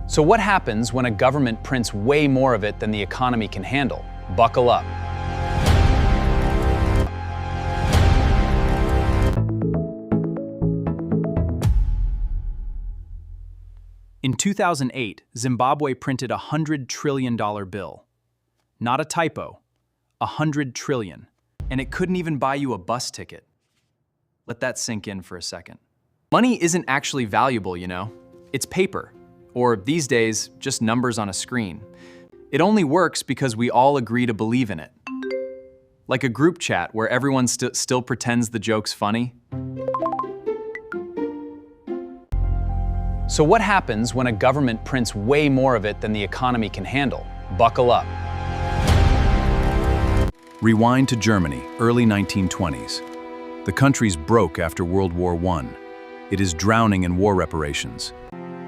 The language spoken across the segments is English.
So what happens when a government prints way more of it than the economy can handle? Buckle up. In 2008, Zimbabwe printed a $100 trillion bill. Not a typo, $100 trillion. And it couldn't even buy you a bus ticket. Let that sink in for a second. Money isn't actually valuable, you know. It's paper, or these days, just numbers on a screen. It only works because we all agree to believe in it. Like a group chat where everyone still pretends the joke's funny. So what happens when a government prints way more of it than the economy can handle? Buckle up. Rewind to Germany, early 1920s. The country's broke after World War I. It is drowning in war reparations.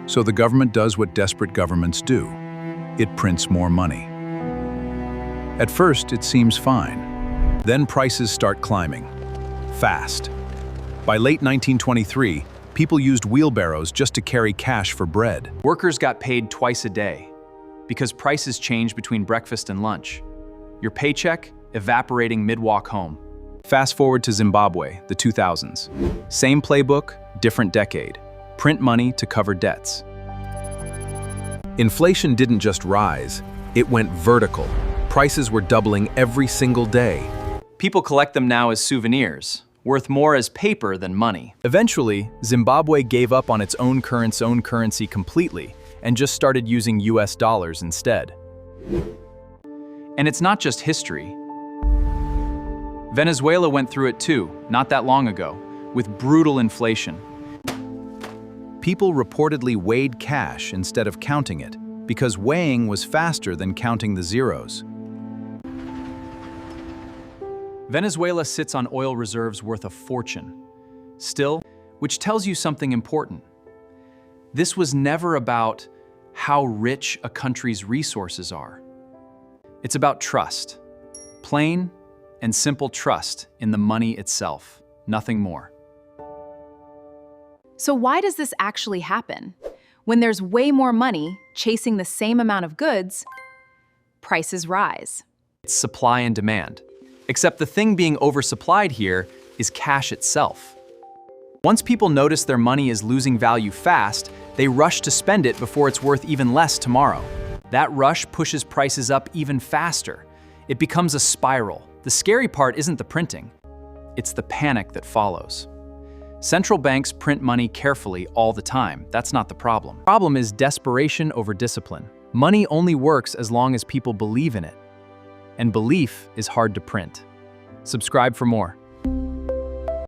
So the government does what desperate governments do. It prints more money. At first, it seems fine. Then prices start climbing. Fast. By late 1923, people used wheelbarrows just to carry cash for bread. Workers got paid twice a day because prices changed between breakfast and lunch. Your paycheck evaporating mid-walk home. Fast forward to Zimbabwe, the 2000s. Same playbook, different decade. Print money to cover debts. Inflation didn't just rise, it went vertical. Prices were doubling every single day. People collect them now as souvenirs, worth more as paper than money. Eventually, Zimbabwe gave up on its own currency completely and just started using US dollars instead. And it's not just history. Venezuela went through it too, not that long ago, with brutal inflation. People reportedly weighed cash instead of counting it, because weighing was faster than counting the zeros. Venezuela sits on oil reserves worth a fortune. Still, which tells you something important. This was never about how rich a country's resources are. It's about trust. Plain and simple trust in the money itself, nothing more. So why does this actually happen? When there's way more money chasing the same amount of goods, prices rise. It's supply and demand. Except the thing being oversupplied here is cash itself. Once people notice their money is losing value fast, they rush to spend it before it's worth even less tomorrow. That rush pushes prices up even faster. It becomes a spiral. The scary part isn't the printing, it's the panic that follows. Central banks print money carefully all the time. That's not the problem. The problem is desperation over discipline. Money only works as long as people believe in it. And belief is hard to print. Subscribe for more.